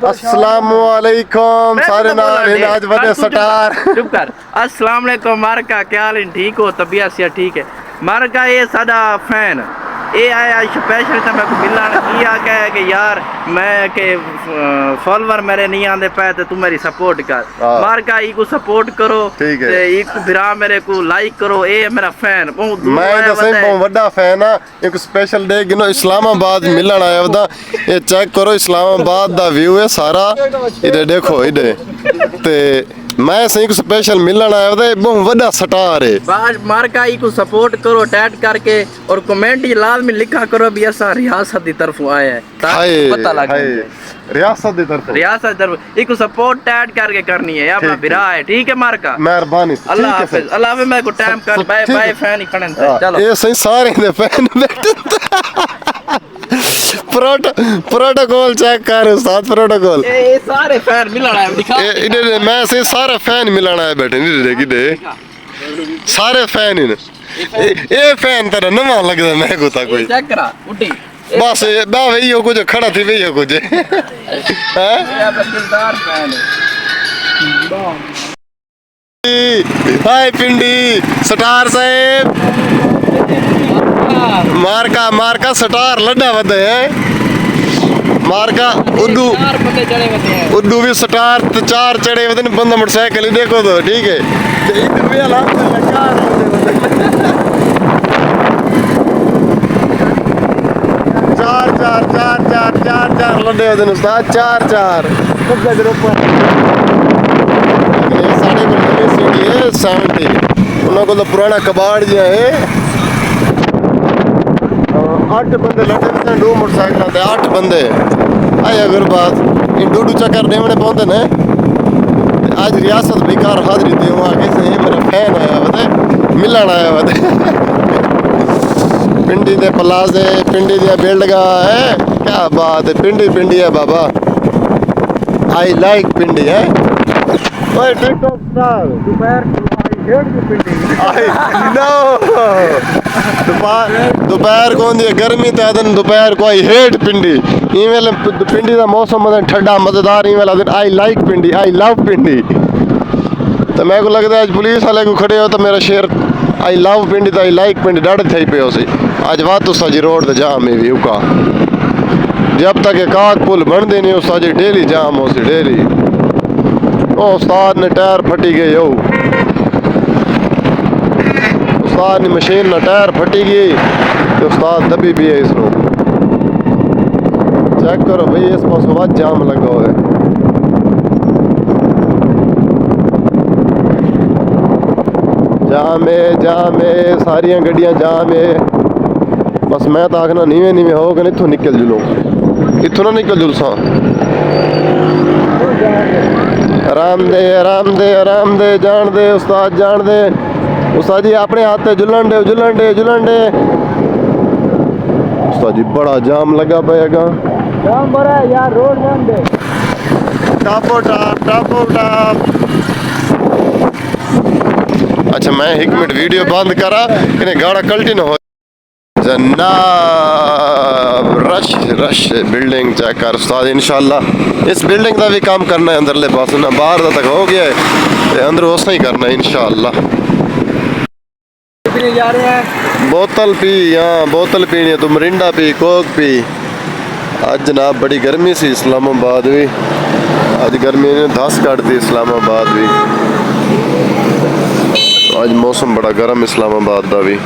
अस्सलामुअलैकुम सारे नाल आज बड़े स्टार चुप कर। अस्सलाम वालेकुम मारका, क्या हाल है? ठीक हो? तबीयत से ठीक है मारका? ये सादा फैन ये आया स्पेशल तो मेरे को मिलना किया कहे कि यार मैं के फॉलोवर मेरे नहीं आंदे पे तो तू मेरी सपोर्ट कर मारका। ई को सपोर्ट करो, ठीक है। ई को बिरा मेरे को लाइक करो। ये मेरा फैन मैं तो सही बहुत बड़ा फैन हां। एक स्पेशल डे गिनो इस्लामाबाद मिलन आया वदा। ये चेक करो इस्लामाबाद दा व्यू है सारा। इधर देखो इधर ते मैं सही को स्पेशल मिलन आया वदा। बहुत बड़ा स्टार है बाज मारका। ई को सपोर्ट करो टैग करके और कमेंट ही लाल में लिखा करो भी ऐसा रियासत की तरफ आया है ताकि पता लगे रियासत की तरफ ई को सपोर्ट टैग करके करनी है अपना बिरा है। ठीक है मारका, मेहरबानी। अल्लाह हाफिज। अल्लाह हाफिज। मैं को टाइम कर बाय बाय फैन ही खड़न चलो। ये सही सारे दे फैन बैठे प्रोटोकॉल चेक कर उस्ताद प्रोटोकॉल। ये सारे फैन मिलना है दिखा इधर मैं से सारे फैन मिलना है बैठे नहीं किदे सारे फैन इन ये फैन तेरा नवा लगदा मैं को ता कोई चेक करा उठी बस बा वही हो कुछ खड़ा थी वही हो कुछ हैं ये दिलदार फैन है। हाय पिंडी स्टार साहब मारका मारका स्टार लड्डा वदे है मारका उद्दू भी स्टार तो चार चढ़े वदे बंदा मोटरसाइकिल ही देखो तो ठीक है ते इधर भी आला चार लड्डे वदे उस्ताद चार साढ़े को नवी सिटी है 70 उन्होंने को तो पुराना कबाड़ जिहा है 8 बंदे लड़े थे 2 मोटरसाइकिल आते 8 बंदे आए अगर बात इन डूडू चक्कर देवने पहुंचे ने आज रियासत बेकार हाजिरी दी हुआ कैसे ये मेरा फैन आया वदे मिलन आया वदे पिंडी दे प्लाजे पिंडी दे बिल्डगा है क्या बात है पिंडी है बाबा आई लाइक पिंडी है ओए टिकटॉक स्टार दोपहर दोपहर को गर्मी तदन दोपहर को आई हेट पिंडी ईमेल पिंडी का मौसम ठंडा मजेदार ईमेल आदन I like Pindi I love Pindi तो मेरे को लगता है आज पुलिस वाले को खड़े हो तो मेरा शेर आई लव पिंडी तो आई लाइक पिंडी डाढ़े थी पे हो सी आज बात उस रोड तो जाम है भी उका जब तक काक पुल बन देनी उस डेली जाम हो सी डेली ओ उस्ताद ने टायर फटी गए यो उस्ताद ने मशीन ना टायर फटी गई तो उस्ताद दबी भी है इसको चेक करो भाई इस पास बहुत जाम लगा हुआ है जाम है सारिया गड्डियां जाम है बस मैं तो आखना नीवे हो गए इथों निकल जुलो इथों ना निकल जुलसा आराम दे जान दे उस्ताद जान दे उस्ताद जी अपने हाथ जुलन दे उस्ताद जी बड़ा जाम लगा पाएगा जाम बड़ा है यार रोड बंद है टापो टाप अच्छा मैं 1 मिनट वीडियो बंद करा इन्हें गाड़ा कंटिन्यू हो जनाब रश बिल्डिंग चेक कर उस्ताद इंशाल्लाह इस बिल्डिंग का भी काम करना है अंदरले पास ना बाहर तक हो गया है अंदर उसने ही करना है इंशाल्लाह जा रहे हैं बोतल पी यहाँ बोतल पीनी है तो मरिंडा पी कोक पी आज जनाब बड़ी गर्मी सी इस्लामाबाद भी आज गर्मी ने धस काट दी इस्लामाबाद भी आज मौसम बड़ा गर्म इस्लामाबाद का भी